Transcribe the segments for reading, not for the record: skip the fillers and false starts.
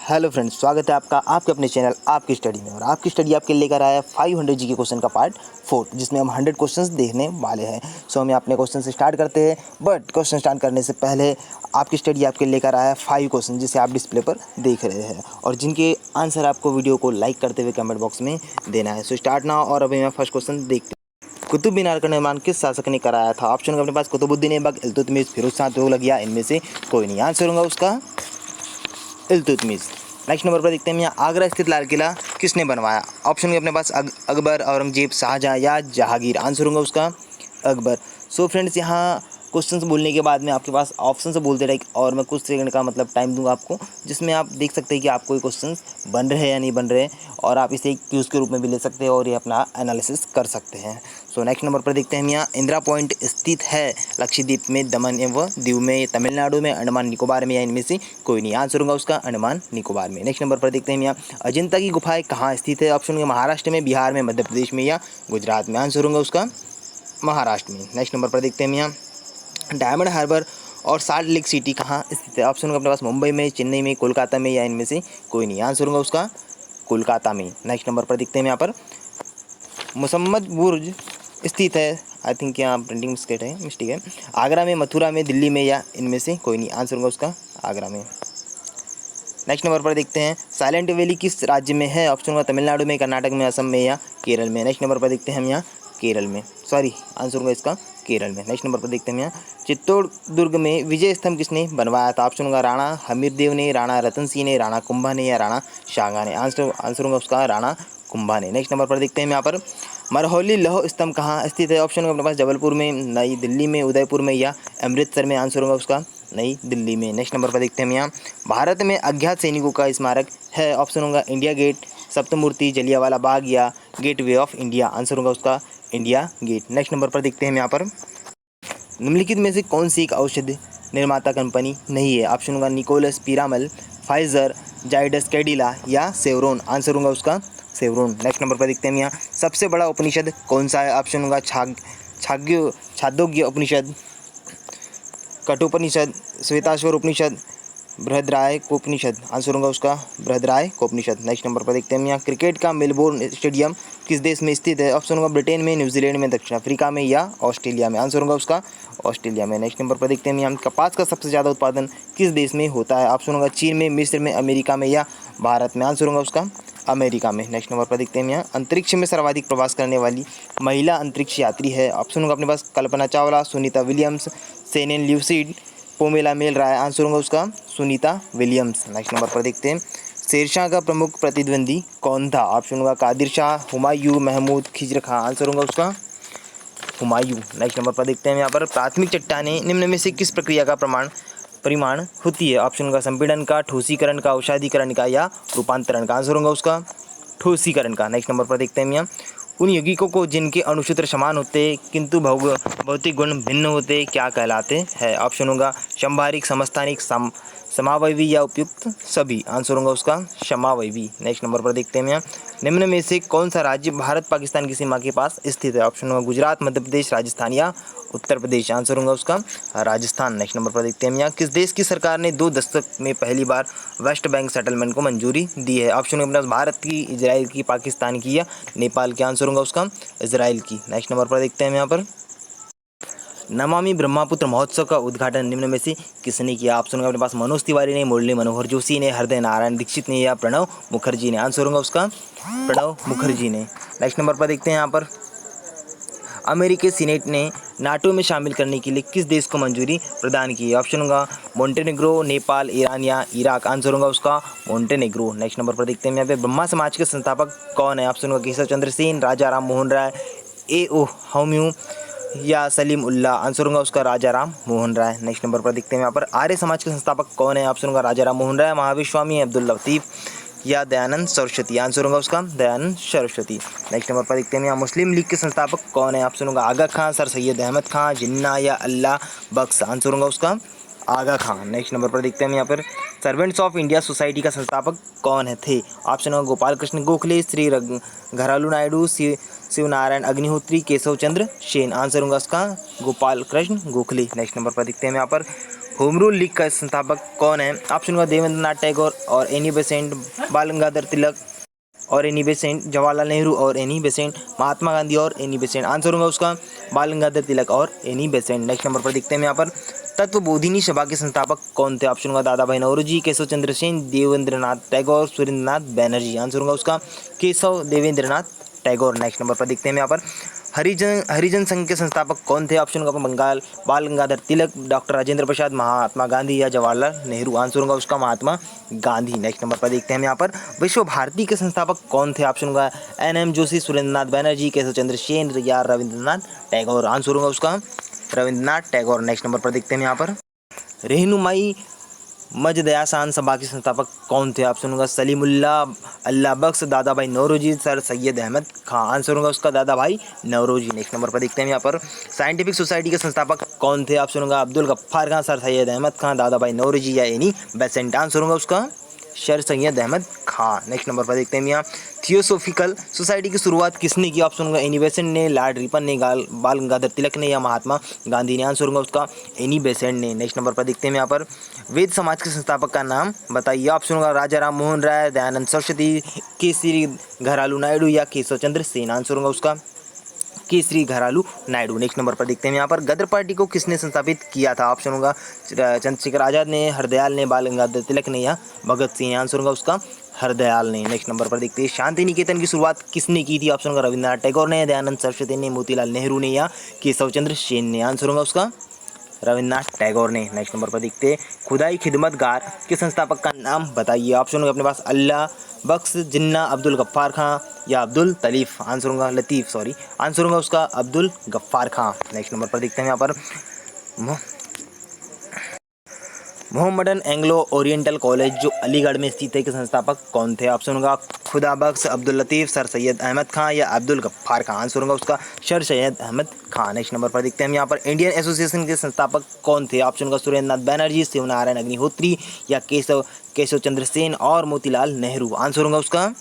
Hello friends, स्वागत है आपका आपके अपने चैनल आपकी स्टडी में। और आपकी स्टडी आपके लेकर आया है 500 जी के क्वेश्चन का पार्ट 4, जिसमें हम 100 क्वेश्चंस देखने वाले हैं। सो हमें अपने क्वेश्चन से स्टार्ट करते हैं। बट क्वेश्चन स्टार्ट करने से पहले आपकी स्टडी आपके लेकर आया है 5 क्वेश्चन, जिसे आप डिस्प्ले पर देख रहे हैं और जिनके आंसर आपको वीडियो को लाइक करते हुए कमेंट बॉक्स में देना है। So start now. और अभी मैं फर्स्ट क्वेश्चन देखते हैं। कुतुब मीनार का निर्माण किस शासक ने कराया था? ऑप्शन अपने पास कुतुबुद्दीन ऐबक, इल्तुतमिश, फिरोज शाह तुगलक या इनमें से कोई नहीं। आंसर होगा उसका इल्तुतमिश। नेक्स्ट नंबर पर देखते हैं यहाँ, आगरा स्थित लाल किला किसने बनवाया? ऑप्शन में अपने पास अकबर, औरंगजेब, शाहजहाँ या जहांगीर। आंसर होगा उसका अकबर। सो फ्रेंड्स, यहाँ क्वेश्चन बोलने के बाद में आपके पास ऑप्शन से बोलते रहे और मैं कुछ सेकंड का मतलब टाइम दूंगा आपको, जिसमें आप देख सकते हैं कि आपको ये क्वेश्चन बन रहे हैं या नहीं बन रहे, और आप इसे एक क्यूज के रूप में भी ले सकते हैं और ये अपना एनालिसिस कर सकते हैं। सो नेक्स्ट नंबर पर देखते हैं हम यहाँ, इंदिरा पॉइंट स्थित है लक्षद्वीप में, दमन एवं दीव में, तमिलनाडु में, अंडमान निकोबार में या इनमें से कोई नहीं। आंसर होगा उसका अंडमान निकोबार में। नेक्स्ट नंबर पर देखते हैं हम यहाँ, अजंता की गुफाएं कहाँ स्थित है? ऑप्शन होंगे महाराष्ट्र में, बिहार में, मध्य प्रदेश में या गुजरात में। आंसर होगा उसका महाराष्ट्र में। नेक्स्ट नंबर पर देखते हैं हम यहाँ, डायमंड हार्बर और साल्ट लेक सिटी कहाँ स्थित है? ऑप्शन होगा अपने पास मुंबई में, चेन्नई में, कोलकाता में या इनमें से कोई नहीं। आंसर होगा उसका कोलकाता में। नेक्स्ट नंबर पर देखते हैं यहाँ पर, मुसम्मद बुर्ज स्थित है, आई थिंक यहाँ प्रिंटिंग मिस्टेक है, आगरा में, मथुरा में, दिल्ली में या इनमें से कोई नहीं। आंसर होगा उसका आगरा में। नेक्स्ट नंबर पर देखते हैं, साइलेंट वैली किस राज्य में है? ऑप्शन होगा तमिलनाडु में, कर्नाटक में, असम में या केरल में। नेक्स्ट नंबर पर देखते हैं हम यहाँ केरल में, सॉरी आंसर होगा इसका केरल में। नेक्स्ट नंबर पर देखते हैं हम यहाँ, चित्तौड़ दुर्ग में विजय स्तंभ किसने बनवाया था? ऑप्शन होगा राणा हमीरदेव ने, राणा रतन सिंह ने, राणा कुंभा ने या राणा शाहजहाँ ने। आंसर होगा उसका राणा कुंभा ने। नेक्स्ट नंबर पर देखते हैं यहाँ पर, मरहौली लौह स्तंभ कहाँ स्थित है? ऑप्शन होगा अपने पास जबलपुर में, नई दिल्ली में, उदयपुर में या अमृतसर में। आंसर होगा उसका नई दिल्ली में। नेक्स्ट नंबर पर देखते हैं हम यहाँ, भारत में अज्ञात सैनिकों का स्मारक है? ऑप्शन होगा इंडिया गेट, सप्तमूर्ति, जलियांवाला बाग या gateway of India. Answer होगा उसका इंडिया गेट। नेक्स्ट नंबर पर देखते हैं हम यहाँ पर, निम्नलिखित में से कौन सी एक औषधि निर्माता कंपनी नहीं है? ऑप्शन होगा निकोलस, पीरामल, फाइजर, जाइडस कैडिला या सेवरोन। आंसर होगा उसका सेवरोन। नेक्स्ट नंबर पर देखते हैं हम यहाँ, सबसे बड़ा उपनिषद कौन सा है? ऑप्शन होगा छांदोग्य उपनिषद, कठोपनिषद, श्वेताश्वर उपनिषद, बृहदरायकोपनिषद। आंसर होगा उसका बृहदरायकोपनिषद। नेक्स्ट नंबर पर देखते हैं हम यहाँ, क्रिकेट का मेलबोर्न स्टेडियम किस देश में स्थित है? ऑप्शन होगा ब्रिटेन में, न्यूजीलैंड में, दक्षिण अफ्रीका में या ऑस्ट्रेलिया में। आंसर होगा उसका ऑस्ट्रेलिया में। नेक्स्ट नंबर पर देखते हैं हम यहाँ, कपास का सबसे ज़्यादा उत्पादन किस देश में होता है? ऑप्शन होगा चीन में, मिस्र में, अमेरिका में या भारत में। आंसर होगा उसका अमेरिका में। नेक्स्ट नंबर पर देखते हैं हम यहाँ, अंतरिक्ष में सर्वाधिक प्रवास करने वाली महिला अंतरिक्ष यात्री है? ऑप्शन होगा अपने पास Kalpana Chawla, Sunita Williams, Shannon Lucid, Pamela Melroy. Answer होगा उसका सुनीता विलियम्स। नेक्स्ट नंबर पर देखते हैं, शेरशाह का प्रमुख प्रतिद्वंदी कौन था? ऑप्शन होगा कादिर शाह, हुमायूं, महमूद, खिज्र खां। आंसर होगा उसका हुमायूं। नेक्स्ट नंबर पर देखते हैं यहाँ पर, प्राथमिक चट्टानें निम्न में से किस प्रक्रिया का परिमाण होती है? ऑप्शन होगा संपीड़न का, ठोसीकरण का, औषाधीकरण का या रूपांतरण का। आंसर होगा उसका ठोसीकरण का। नेक्स्ट नंबर पर देखते हैं हम यहाँ, उन यौगिकों को जिनके अणुसूत्र समान होते किंतु भौतिक गुण भिन्न होते क्या कहलाते हैं? ऑप्शन होगा समभारिक, समस्थानिक, समावयवी या उपयुक्त सभी। आंसर होगा उसका समावयवी। नेक्स्ट नंबर पर देखते हैं यहाँ, निम्न में से कौन सा राज्य भारत पाकिस्तान की सीमा के पास स्थित है? ऑप्शन होगा गुजरात, मध्य प्रदेश, राजस्थान या उत्तर प्रदेश। आंसर होगा उसका राजस्थान। नेक्स्ट नंबर पर देखते हैं यहाँ, किस देश की सरकार ने 2 दशक में पहली बार वेस्ट बैंक सेटलमेंट को मंजूरी दी है? ऑप्शन होगा भारत की, इजराइल की, पाकिस्तान की या नेपाल की। आंसर होगा उसका इजराइल की। नेक्स्ट नंबर पर देखते हैं यहाँ पर, नमामि ब्रह्मपुत्र महोत्सव का उद्घाटन निम्न में से किसने किया? ऑप्शन होगा अपने पास मनोज तिवारी ने, मुरली मनोहर जोशी ने, हृदय नारायण दीक्षित ने या प्रणव मुखर्जी ने। आंसर होगा उसका प्रणव मुखर्जी ने। नेक्स्ट नंबर पर देखते हैं यहाँ पर, अमेरिकी सीनेट ने नाटो में शामिल करने के लिए किस देश को मंजूरी प्रदान की है? ऑप्शन होगा मोंटेनेग्रो, नेपाल, ईरान या इराक। आंसर होगा उसका मोंटेनेग्रो। नेक्स्ट नंबर पर देखते हैं यहाँ पे, ब्रह्मा समाज के संस्थापक कौन है? ऑप्शन होगा केशव चंद्र सेन, राजा राम मोहन राय, ए.ओ. ह्यूम या सलीम उल्लाह। आंसर होगा उसका राजा राम मोहन राय। नेक्स्ट नंबर पर देखते हैं यहाँ पर, आर्य समाज के संस्थापक कौन है? ऑप्शन होगा राजा राम मोहन राय, महावीर स्वामी, अब्दुल लतीफ या दयानंद सरस्वती। आंसर होगा उसका दयानंद सरस्वती। नेक्स्ट नंबर पर देखते हैं यहाँ, मुस्लिम लीग के संस्थापक कौन है? ऑप्शन होगा आगा खां, सर सैयद अहमद खां, जिन्ना या अल्लाह बख्श। आंसर होगा उसका आगा खां। नेक्स्ट नंबर पर देखते हैं यहाँ पर, सर्वेंट्स ऑफ इंडिया सोसाइटी का संस्थापक कौन है थे? ऑप्शन होगा गोपाल कृष्ण गोखले, श्री घरालू नायडू, शिवनारायण अग्निहोत्री, केशव चंद्र सेन। आंसर होगा उसका गोपाल कृष्ण गोखले। नेक्स्ट नंबर पर देखते हैं यहाँ पर, होम रूल लीग का संस्थापक कौन है? ऑप्शन का देवेंद्र नाथ टैगोर और एनी बेसेंट, बाल गंगाधर तिलक और एनी बेसेंट, जवाहरलाल नेहरू और एनी बेसेंट, महात्मा गांधी और एनी बेसेंट। आंसर होगा उसका बाल गंगाधर तिलक और एनी बेसेंट। नेक्स्ट नंबर पर देखते हैं यहाँ पर तत्वबोधिनी सभा के संस्थापक कौन थे? ऑप्शन होगा दादा भाई नौरोजी, केशव चंद्र सेन, देवेंद्रनाथ टैगोर, सुरेंद्रनाथ बैनर्जी। आंसर होगा उसका केशव देवेंद्रनाथ टैगोर। नेक्स्ट नंबर पर देखते हैं यहाँ पर हरिजन संघ के संस्थापक कौन थे? ऑप्शन होगा बंगाल बाल गंगाधर तिलक, डॉक्टर राजेंद्र प्रसाद, महात्मा गांधी या जवाहरलाल नेहरू। आंसर होगा उसका महात्मा गांधी। नेक्स्ट नंबर पर देखते हैं हम यहाँ पर विश्व भारती के संस्थापक कौन थे? ऑप्शन होगा एन जोशी, सुरेंद्रनाथ बैनर्जी, केशव चंद्र सेन या रविंद्रनाथ टैगोर। आंसर होगा उसका रविंद्रनाथ टैगोर। नेक्स्ट नंबर पर देखते हैं यहाँ पर रहनुमाई मजदयासान सभा के संस्थापक कौन थे? ऑप्शन होगा सलीमुल्ला, अल्लाह बख्श, दादा भाई नौरोजी, सर सैयद अहमद खां। आंसर होगा उसका दादा भाई नौरोजी। नेक्स्ट नंबर पर देखते हैं यहाँ पर साइंटिफिक सोसाइटी के संस्थापक कौन थे? ऑप्शन होगा अब्दुल गफ्फार खां, सर सैयद अहमद खां, दादा भाई नौरोजी या एनी बेसेंट। आंसर होगा उसका सर सैयद अहमद खां। नेक्स्ट नंबर पर देखते हैं यहाँ थियोसोफिकल सोसाइटी की शुरुआत किसने की? ऑप्शन होगा एनी बेसेंट ने, लॉर्ड रिपन ने, बाल गंगाधर तिलक ने या महात्मा गांधी ने। आंसर होगा उसका एनी बेसेंट ने। नेक्स्ट नंबर पर देखते हैं यहाँ पर वेद समाज के संस्थापक का नाम बताइए। ऑप्शन होगा राजा राम मोहन राय, दयानंद सरस्वती, केसरी घरालू नायडू या केशव चंद्र सेन। आंसर होगा उसका केसरी घरालू नायडू। नेक्स्ट नंबर पर देखते हैं यहाँ पर गदर पार्टी को किसने संस्थापित किया था? ऑप्शन होगा चंद्रशेखर आजाद ने, हरदयाल ने, बाल गंगाधर तिलक ने या भगत सिंह। आंसर होगा उसका हरदयाल ने। नेक्स्ट नंबर पर देखते हैं शांति निकेतन की शुरुआत किसने की थी? ऑप्शन होगा रविंद्रनाथ टैगोर ने, दयानंद सरस्वती ने, मोतीलाल नेहरू ने या केशव चंद्र सेन ने। आंसर होगा उसका रविंद्रनाथ टैगोर ने। नेक्स्ट नंबर पर देखते हैं खुदाई खिदमतगार के संस्थापक का नाम बताइए। ऑप्शन होगा अपने पास अल्लाह बख्श, जिन्ना, अब्दुल गफ्फार खां या अब्दुल लतीफ़। आंसर होगा लतीफ़, सॉरी। आंसर होगा उसका अब्दुल गफ्फार खां। नेक्स्ट नंबर पर देखते हैं यहाँ पर मोहम्मडन एंग्लो ओरिएंटल कॉलेज जो अलीगढ़ में स्थित है के संस्थापक कौन थे? ऑप्शन होगा खुदा बख्श, अब्दुल लतीफ़, सर सैयद अहमद खां या अब्दुल गफ्फार खां। आंसर होगा उसका सर सैयद अहमद खां। नेक्स्ट नंबर पर देखते हैं हम यहाँ पर इंडियन एसोसिएशन के संस्थापक कौन थे? ऑप्शन होगा सुरेंद्रनाथ बैनर्जी, शिवनारायण अग्निहोत्री या केशव चंद्र सेन और मोतीलाल नेहरू। आंसर होगा उसका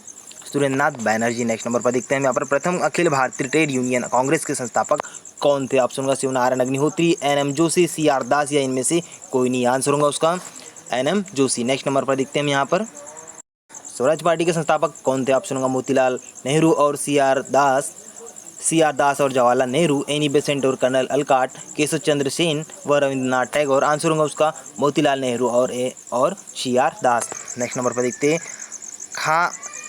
सुरेंद्रनाथ बैनर्जी। नेक्स्ट नंबर पर देखते हैं यहाँ पर प्रथम अखिल भारतीय ट्रेड यूनियन कांग्रेस के संस्थापक कौन थे? ऑप्शन होगा शिवनारायण अग्निहोत्री, एन जोशी, CR दास या इनमें से कोई नहीं। आंसर होगा उसका एन जोशी। नेक्स्ट नंबर पर देखते हैं हम यहाँ पर स्वराज पार्टी के संस्थापक कौन थे? ऑप्शन होगा मोतीलाल नेहरू और CR दास और जवाहरलाल नेहरू, एनी बेसेंट और कर्नल अलकाट, केशव चंद्र सेन व रविंद्रनाथ टैगोर। आंसर होगा उसका मोतीलाल नेहरू और CR दास। नेक्स्ट नंबर पर देखते हैं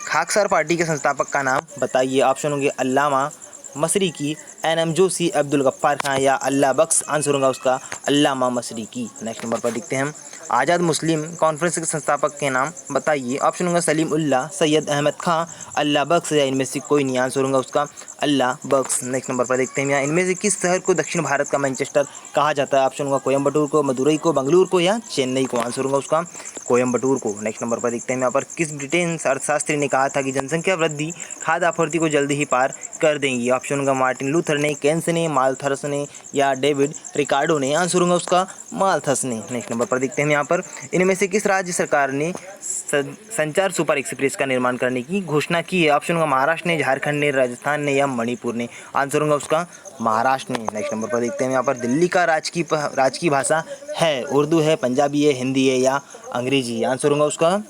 खाकसार पार्टी के संस्थापक का नाम बताइए। ऑप्शन होंगे अल्लामा मशरिकी, NM जोशी, अब्दुल गफ्फार खां या अल्लाह बख्श। आंसर होगा उसका अल्लामा मशरिकी। नेक्स्ट नंबर पर देखते हैं हम आज़ाद मुस्लिम कॉन्फ्रेंस के संस्थापक के नाम बताइए। ऑप्शन होगा सलीम उल्लाह, सैयद अहमद खां, अल्लाह बख्श या इनमें से कोई नहीं। आंसर होगा उसका अल्लाह बख्श। नेक्स्ट नंबर पर देखते हैं यहाँ इनमें से किस शहर को दक्षिण भारत का मैनचेस्टर कहा जाता है? ऑप्शन होगा कोयम्बटूर को, मदुरई को, बंगलुरु को या चेन्नई को। आंसर होगा उसका कोयम्बटूर को। नेक्स्ट नंबर पर देखते हैं यहाँ पर किस ब्रिटेन अर्थशास्त्री ने कहा था कि जनसंख्या वृद्धि खाद्य आपूर्ति को जल्दी ही पार कर देंगी? ऑप्शन होगा मार्टिन लूथर ने, केन्स ने, माल्थस ने या डेविड रिकार्डो ने। आंसर होगा उसका माल्थस ने। नेक्स्ट नंबर पर देखते हैं यहाँ पर इनमें से किस राज्य सरकार ने संचार सुपर एक्सप्रेस का निर्माण करने की घोषणा की है? ऑप्शन होगा महाराष्ट्र ने, झारखंड ने, राजस्थान ने या मणिपुर ने। आंसर होगा उसका महाराष्ट्र ने। नेक्स्ट नंबर पर देखते हैं यहाँ पर दिल्ली का राजकीय भाषा है उर्दू है, पंजाबी है, हिंदी है या अंग्रेजी। आंसर होगा उसका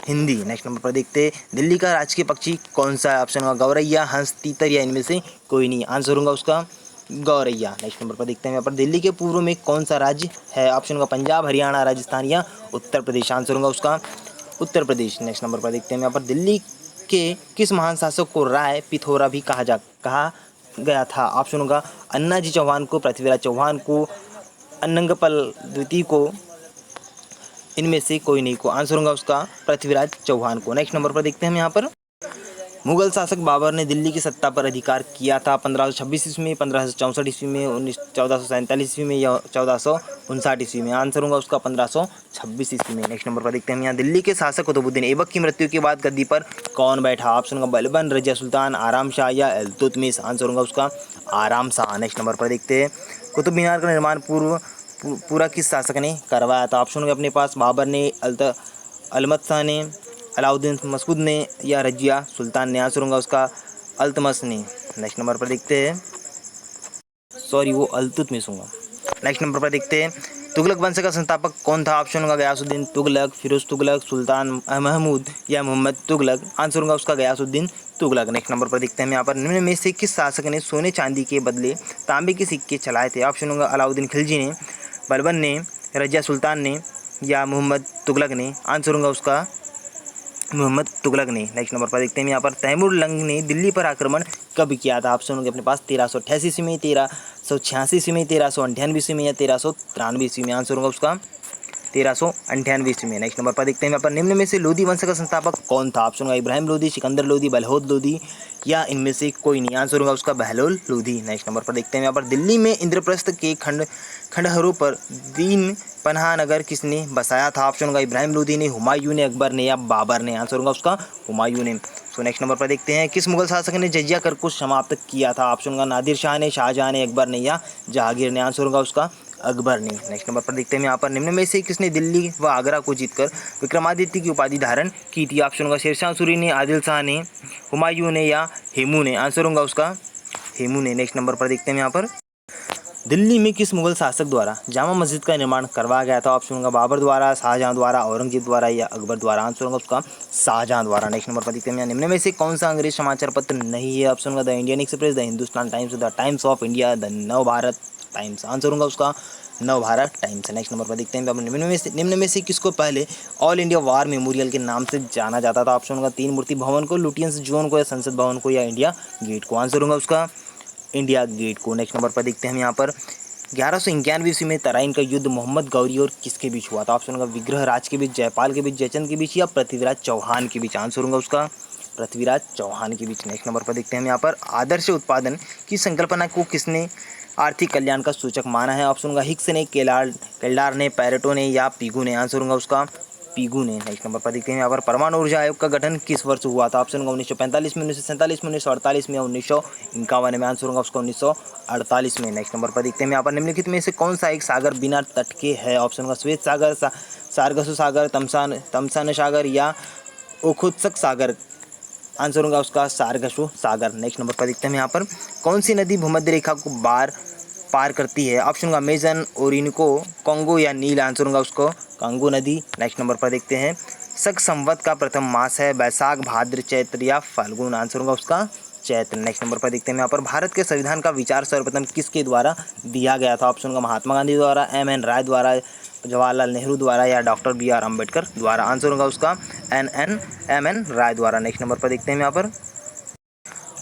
हिंदी। नेक्स्ट नंबर पर देखते हैं दिल्ली का राजकीय पक्षी कौन सा है? ऑप्शन होगा गौरैया, हंस, तीतर या इनमें से कोई नहीं। आंसर होगा उसका गौरैया। नेक्स्ट नंबर पर देखते हैं यहाँ पर दिल्ली के पूर्व में कौन सा राज्य है? ऑप्शन होगा पंजाब, हरियाणा, राजस्थान या उत्तर प्रदेश। आंसर होगा उसका उत्तर प्रदेश। नेक्स्ट नंबर पर देखते हैं यहाँ पर दिल्ली के किस महान शासक को राय पिथौरा भी कहा गया था? ऑप्शन होगा अन्नाजी चौहान को, पृथ्वीराज चौहान को, अन्नंगपल द्वितीय को, इनमें से कोई नहीं को। आंसर होगा उसका पृथ्वीराज चौहान को। नेक्स्ट नंबर पर देखते हैं हम यहाँ पर मुगल शासक बाबर ने दिल्ली की सत्ता पर अधिकार किया था 1526 ईस्वी में, 1564 ईस्वी में, 1447 ईस्वी में या 1459 ईस्वी में। आंसर होगा उसका 1526 ईस्वी में। नेक्स्ट नंबर पर देखते हैं हम यहाँ दिल्ली के शासक कुतुबुद्दीन ऐबक की मृत्यु के बाद गद्दी पर कौन बैठा? ऑप्शन होगा बलबन, रजिया सुल्तान, आराम शाह या इल्तुतमिश। आंसर होगा उसका आराम शाह। नेक्स्ट नंबर पर देखते हैं कुतुब मीनार का निर्माण पूरा किस शासक ने करवाया था? ऑप्शन होगा अपने पास बाबर ने, अलमत शाह ने, अलाउद्दीन मसऊद ने या रजिया सुल्तान ने। आंसर होगा उसका अल्तमस ने। नेक्स्ट नंबर पर देखते हैं वो इल्तुतमिश होगा। नेक्स्ट नंबर पर देखते हैं तुगलक वंश का संस्थापक कौन था? ऑप्शन होगा गयासुद्दीन तुगलक, फिरोज तुगलक, सुल्तान महमूद या मोहम्मद तुगलक। आंसर होगा उसका गयासुद्दीन तुगलक। नेक्स्ट नंबर पर देखते हैं यहाँ पर, निम्न में से किस शासक ने सोने चांदी के बदले तांबे के सिक्के चलाए थे? ऑप्शन होगा अलाउद्दीन खिलजी ने, बलबन ने, रजिया सुल्तान ने या मोहम्मद तुगलक ने। आंसर होगा उसका मोहम्मद तुगलक ने। नेक्स्ट नंबर पर देखते हैं यहाँ पर, तैमूर लंग ने दिल्ली पर आक्रमण कब किया था? ऑप्शन होंगे अपने पास 1388 ईस्वी में, 1386 ईस्वी में, 1398 ईस्वी में या 1393 ईस्वी में। आंसर होगा उसका 1398 ईस्वी में। नेक्स्ट नंबर पर देखते हैं यहाँ पर, निम्न में से लोधी वंश का संस्थापक कौन था? ऑप्शन होगा इब्राहिम लोधी, सिकंदर लोधी, बलहौद लोधी या इनमें से कोई नहीं। आंसर होगा उसका बहलोल लोधी। नेक्स्ट नंबर पर देखते हैं यहाँ पर, दिल्ली में इंद्रप्रस्थ के खंडहरों पर दीन पनाह नगर किसने बसाया था? ऑप्शन होगा इब्राहिम लोधी ने, हुमायूं ने, अकबर ने या बाबर ने। आंसर होगा उसका हुमायूं ने। सो नेक्स्ट नंबर पर देखते हैं, किस मुगल शासक ने जजिया कर को समाप्त किया था? ऑप्शन होगा नादिर शाह ने, शाहजहां ने, अकबर ने या जहांगीर ने। आंसर होगा उसका अकबर ने। नेक्स्ट नंबर पर देखते हैं यहाँ पर, निम्न में से किसने दिल्ली व आगरा को जीतकर विक्रमादित्य की उपाधि धारण की थी? ऑप्शन होगा शेरशाह सूरी ने, आदिल शाह ने, हुमायूं ने या हेमू ने। आंसर होगा उसका हेमू ने। नेक्स्ट नंबर पर देखते हैं यहाँ पर, दिल्ली में किस मुगल शासक द्वारा जामा मस्जिद का निर्माण करवाया गया था? ऑप्शन होगा बाबर द्वारा, शाहजहां द्वारा, औरंगजेब द्वारा या अकबर द्वारा। आंसर होगा उसका शाहजहां द्वारा। नेक्स्ट नंबर पर देखते हैं, निम्न में से कौन सा अंग्रेज समाचार पत्र नहीं है? ऑप्शन होगा the Indian express, the Hindustan times, the times of India, the नव भारत टाइम्स। आंसर होगा उसका नव भारत टाइम्स। नेक्स्ट नंबर पर देखते हैं, निम्न में से किसको पहले ऑल इंडिया वार मेमोरियल के नाम से जाना जाता था? ऑप्शन होगा तीन मूर्ति भवन को, लुटियंस जोन को या संसद भवन को या इंडिया गेट को। आंसर होगा उसका इंडिया गेट को। नेक्स्ट नंबर पर देखते हैं हम यहाँ पर, 1191 ईस्वी में तराइन का युद्ध मोहम्मद गौरी और किसके बीच हुआ था? ऑप्शन होगा विग्रह राज के बीच, जयपाल के बीच, जयचंद के बीच या पृथ्वीराज चौहान के बीच। आंसर होगा उसका पृथ्वीराज चौहान के बीच। नेक्स्ट नंबर पर देखते हैं हम यहाँ पर, आदर्श उत्पादन की संकल्पना को किसने आर्थिक कल्याण का सूचक माना है? ऑप्शन होगा हिक्स ने, केल्डार ने, पैरेटो ने या पीगू ने। आंसर होगा उसका पीगू ने। नेक्स्ट नंबर पर देखते हैं यहाँ पर, परमाणु ऊर्जा आयोग का गठन किस वर्ष हुआ था? ऑप्शन होगा 1945 में, 1947 में, 1948 में या 1951 में। आंसर होगा उसका 1948 में। नेक्स्ट नंबर पर देखते हैं यहाँ पर, निम्नलिखित में से कौन सा एक सागर बिना तट के है? ऑप्शन होगा श्वेत सागर, सारगसु सागर, तमसान सागर या ओखोत्सक सागर। आंसर होगा उसका सारगसु सागर। नेक्स्ट नंबर पर देखते हैं यहाँ पर, कौन सी नदी भूमध्य रेखा को पार करती है? ऑप्शन होगा अमेजन, ओरिनको, कांगो या नील। आंसर होगा उसको कांगो नदी। नेक्स्ट नंबर पर देखते हैं, शक संवत का प्रथम मास है बैसाख, भाद्र, चैत्र या फाल्गुन। आंसर होगा उसका चैत्र। नेक्स्ट नंबर पर देखते हैं यहाँ पर, भारत के संविधान का विचार सर्वप्रथम किसके द्वारा दिया गया था? ऑप्शन होगा महात्मा गांधी द्वारा, एम.एन. राय द्वारा, जवाहरलाल नेहरू द्वारा या डॉक्टर बी.आर. अम्बेडकर द्वारा। आंसर होगा उसका एम.एन. राय द्वारा। नेक्स्ट नंबर पर देखते हैं यहाँ पर,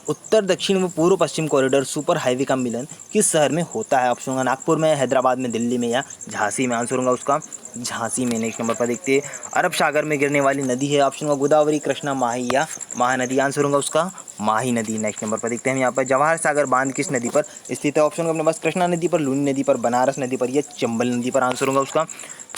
उत्तर दक्षिण व पूर्व पश्चिम कॉरिडोर सुपर हाईवे का मिलन किस शहर में होता है? ऑप्शन होगा नागपुर में, हैदराबाद में, दिल्ली में या झांसी में। आंसर होगा उसका झांसी में। नेक्स्ट नंबर पर देखते हैं, अरब सागर में गिरने वाली नदी है? ऑप्शन होगा गोदावरी, कृष्णा, माही या महानदी। आंसर होगा उसका माही नदी। नेक्स्ट नंबर पर देखते हैं यहाँ पर, जवाहर सागर बांध किस नदी पर स्थित है? ऑप्शन होगा अपने पास कृष्णा नदी पर, लूनी नदी पर, बनारस नदी पर या चंबल नदी पर। आंसर होगा उसका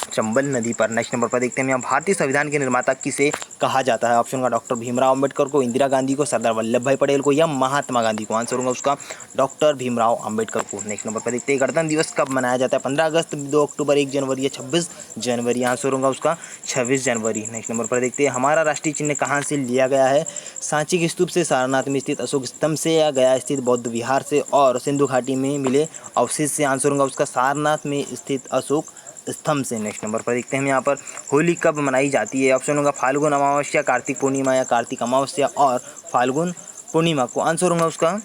चंबल नदी पर। नेक्स्ट नंबर पर देखते हैं यहाँ, भारतीय संविधान के निर्माता किसे कहा जाता है? ऑप्शन होगा डॉक्टर भीमराव अम्बेडकर को, इंदिरा गांधी को, सरदार वल्लभ भाई पटेल को या महात्मा गांधी को। आंसर होगा उसका डॉक्टर भीमराव अम्बेडकर को। नेक्स्ट नंबर पर देखते हैं, गणतंत्र दिवस कब मनाया जाता है? 15 अगस्त, 2 अक्टूबर, 1 जनवरी या 26 जनवरी। आंसर होगा उसका 26 जनवरी। नेक्स्ट नंबर पर देखते हैं, हमारा राष्ट्रीय चिन्ह कहाँ से लिया गया है? सांची के स्तूप से, सारनाथ में स्थित अशोक स्तंभ से या गया स्थित बौद्ध विहार से और सिंधु घाटी में मिले अवशेष से। आंसर होगा उसका सारनाथ में स्थित अशोक स्तंभ से। नेक्स्ट नंबर पर देखते हैं हम यहाँ पर, होली कब मनाई जाती है? ऑप्शन होगा फाल्गुन अमावस्या, कार्तिक पूर्णिमा या कार्तिक अमावस्या और फाल्गुन पूर्णिमा को। आंसर होगा उसका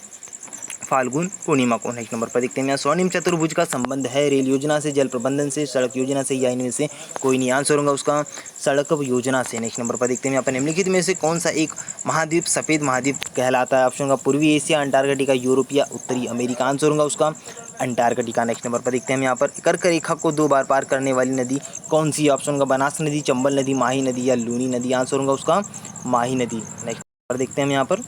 फाल्गुन पूर्णिमा को। नेक्स्ट नंबर पर देखते हैं, स्वर्णिम चतुर्भुज का संबंध है रेल योजना से, जल प्रबंधन से, सड़क योजना से या इनमें से कोई नहीं। आंसर होगा उसका सड़क योजना से। नेक्स्ट नंबर पर देखते हैं यहाँ पर, निम्नलिखित में से कौन सा एक महाद्वीप सफ़ेद महाद्वीप कहलाता है? ऑप्शन होगा पूर्वी एशिया, अंटार्कटिका, यूरोप या उत्तरी अमेरिका। आंसर होगा उसका अंटार्कटिका। नेक्स्ट नंबर पर देखते हैं हम यहाँ पर, कर्क रेखा को 2 बार पार करने वाली नदी कौन सी है? ऑप्शन होगा बनास नदी, चंबल नदी, माही नदी या लूनी नदी। आंसर होगा उसका माही नदी। नेक्स्ट पर देखते हैं हम यहाँ पर,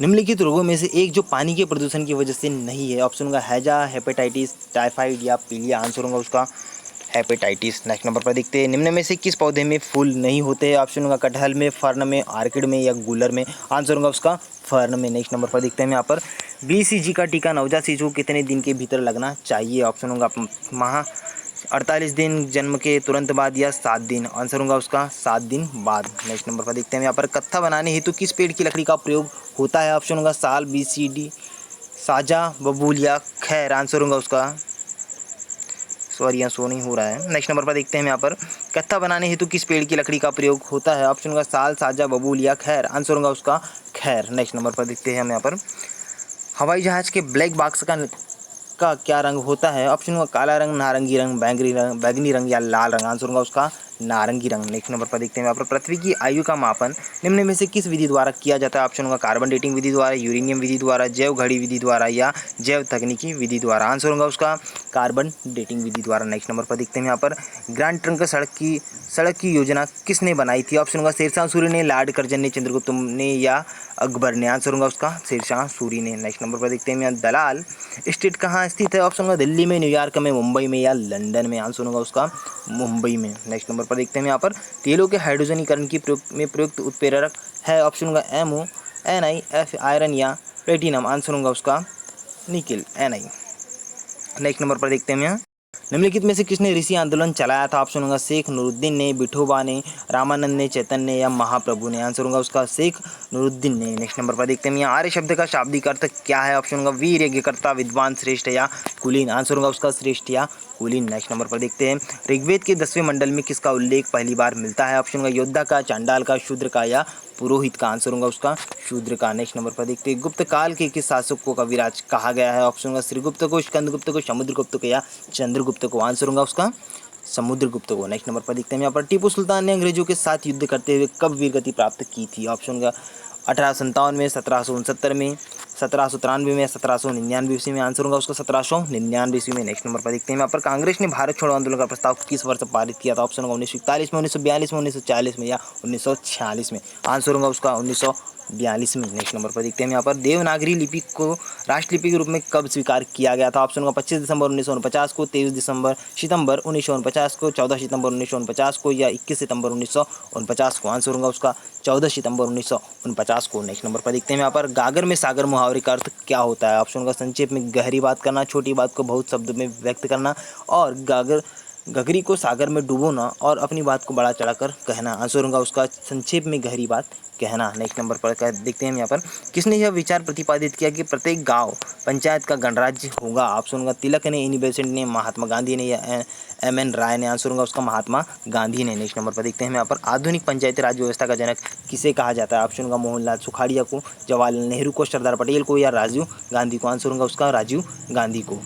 निम्नलिखित रोगों में से एक जो पानी के प्रदूषण की वजह से नहीं है? ऑप्शन होगा हैजा, हेपेटाइटिस, टाइफाइड या पीलिया। आंसर होगा उसका हेपेटाइटिस। नेक्स्ट नंबर पर देखते हैं, निम्न में से किस पौधे में फूल नहीं होते हैं? ऑप्शन होगा कटहल में, फर्न में, आर्किड में या गुलर में। आंसर होगा उसका फर्न में। नेक्स्ट नंबर पर देखते हैं यहाँ पर, BCG का टीका नवजात शिशु को कितने दिन के भीतर लगना चाहिए? ऑप्शन होगा 48 दिन, जन्म के तुरंत बाद या 7 दिन। आंसर होगा उसका 7 दिन बाद। नेक्स्ट नंबर पर देखते हैं यहाँ पर, कत्था बनाने हेतु किस पेड़ की लकड़ी का प्रयोग होता है? ऑप्शन होगा साल, BCD, साजा, बबूल या खैर। आंसर होगा उसका सॉरी यहाँ शो नहीं हो रहा है। नेक्स्ट नंबर पर देखते हैं हम यहाँ पर, कत्था बनाने हेतु किस पेड़ की लकड़ी का प्रयोग होता है? ऑप्शन होगा साल, साजा, बबूल या खैर। आंसर होगा उसका खैर। नेक्स्ट नंबर पर देखते हैं हम यहाँ पर, हवाई जहाज के ब्लैक बॉक्स का क्या रंग होता है? ऑप्शन होगा काला रंग, नारंगी रंग, बैंगनी रंग या लाल रंग। आंसर होगा उसका नारंगी रंग। नेक्स्ट नंबर पर देखते हैं यहाँ पर, पृथ्वी की आयु का मापन निम्न में से किस विधि द्वारा किया जाता है? ऑप्शन होगा कार्बन डेटिंग विधि द्वारा, यूरेनियम विधि द्वारा, जैव घड़ी विधि द्वारा या जैव तकनीकी विधि द्वारा। आंसर होगा उसका कार्बन डेटिंग विधि द्वारा। नेक्स्ट नंबर पर देखते हैं यहाँ पर, ग्रैंड ट्रंक सड़क की योजना किसने बनाई थी? ऑप्शन होगा शेरशाह सूरी ने, लॉर्ड कर्जन ने, चंद्रगुप्त ने या अकबर ने। आंसर होगा उसका शेरशाह सूरी ने। नेक्स्ट नंबर पर देखते हैं यहाँ, दलाल स्टेट कहाँ स्थित है? ऑप्शन होगा दिल्ली में, न्यूयॉर्क में, मुंबई में या लंदन में। आंसर होगा उसका मुंबई में। नेक्स्ट नंबर पर देखते हैं यहाँ पर, तेलों के हाइड्रोजनीकरण की प्रयुक्त उत्प्रेरक है? ऑप्शन होगा एमओ, एनआई, एफ आयरन या प्लेटिनम। आंसर होगा उसका निकिल, एनआई। नेक्स्ट नंबर पर देखते हैं यहाँ, निम्नलिखित में से किसने ऋषि आंदोलन चलाया था? ऑप्शन होगा शेख नूरुद्दीन ने, विठोबा ने, रामानंद ने, चैतन्य या महाप्रभु ने। आंसर होगा उसका शेख नूरुद्दीन ने। नेक्स्ट नंबर पर देखते हैं यहाँ, आर्य शब्द का शाब्दिक अर्थ क्या है? ऑप्शन होगा वीर, यज्ञकर्ता, विद्वान, श्रेष्ठ या कुलीन। आंसर होगा उसका श्रेष्ठ या कुलीन। नेक्स्ट नंबर पर देखते हैं, ऋग्वेद के 10वें मंडल में किसका उल्लेख पहली बार मिलता है? ऑप्शन होगा योद्धा का, चांडाल का, शूद्र का या पुरोहित का। आंसर होगा उसका शूद्र का। नेक्स्ट नंबर पर देखते हैं, गुप्त काल के किस शासक को कविराज कहा गया है? ऑप्शन होगा श्रीगुप्त को, स्कंदगुप्त को, समुद्रगुप्त को या चंद्रगुप्त को। आंसर होगा उसका समुद्रगुप्त को। नेक्स्ट नंबर पर देखते हैं यहाँ पर, टीपू सुल्तान ने अंग्रेजों के साथ युद्ध करते हुए कब वीरगति प्राप्त की थी? ऑप्शन होगा 1857 में, 1769 में, 1793 में, 1799 ईस्वी में। आंसर होगा उसका 1799 ईस्वी में। नेक्स्ट नंबर पर देखते हैं यहाँ पर, कांग्रेस ने भारत छोड़ो आंदोलन का प्रस्ताव किस वर्ष पारित किया था? ऑप्शन होगा 1941 में, 1942 में, 1940 में या 1946 में। आंसर होगा उसका 1942 में। नेक्स्ट नंबर पर देखते हैं यहाँ पर, देवनागरी लिपि को राष्ट्रलिपि के रूप में कब स्वीकार किया गया था? ऑप्शन होगा 25 दिसंबर 1949 को, 23 सितंबर 1949 को, 14 सितंबर 1949 को या 21 सितंबर 1949 को। आंसर होगा उसका 14 सितंबर 1949 को। नेक्स्ट नंबर पर देखते हैं यहाँ पर, गागर में सागर मुहावरे का अर्थ क्या होता है? ऑप्शन होगा संक्षेप में गहरी बात करना, छोटी बात को बहुत शब्द में व्यक्त करना और गगरी को सागर में डुबोना और अपनी बात को बढ़ा चढ़ाकर कहना। आंसर होगा उसका संक्षेप में गहरी बात कहना। नेक्स्ट नंबर पर देखते हैं हम यहाँ पर, किसने यह विचार प्रतिपादित किया कि प्रत्येक गांव पंचायत का गणराज्य होगा? ऑप्शन होगा तिलक ने, एनी बेसेंट ने, महात्मा गांधी ने या एम.एन. राय ने। आंसर होगा उसका महात्मा गांधी ने। नेक्स्ट नंबर पर देखते हैं हम यहाँ पर, आधुनिक पंचायती राज व्यवस्था का जनक किसे कहा जाता है? ऑप्शन होगा मोहनलाल सुखाड़िया को, जवाहरलाल नेहरू को, सरदार पटेल को या राजीव गांधी को। आंसर होगा उसका राजीव गांधी को।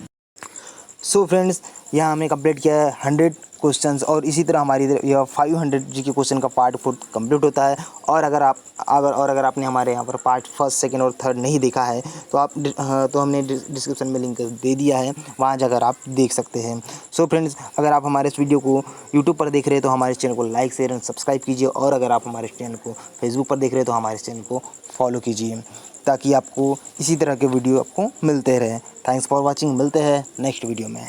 सो फ्रेंड्स, यहाँ हमने कंप्लीट किया है 100 क्वेश्चंस और इसी तरह हमारी यह 500 जी के क्वेश्चन का पार्ट 4 कंप्लीट होता है। और अगर आपने हमारे यहाँ पर पार्ट 1, 2 और 3 नहीं देखा है तो हमने डिस्क्रिप्शन में लिंक दे दिया है, वहाँ जाकर आप देख सकते हैं। सो फ्रेंड्स, अगर आप हमारे इस वीडियो को यूट्यूब पर देख रहे हैं तो हमारे चैनल को लाइक, शेयर एंड सब्सक्राइब कीजिए और अगर आप हमारे चैनल को फेसबुक पर देख रहे हैं तो हमारे चैनल को फॉलो कीजिए ताकि आपको इसी तरह के वीडियो आपको मिलते रहें। Thanks for watching. मिलते हैं नेक्स्ट वीडियो में।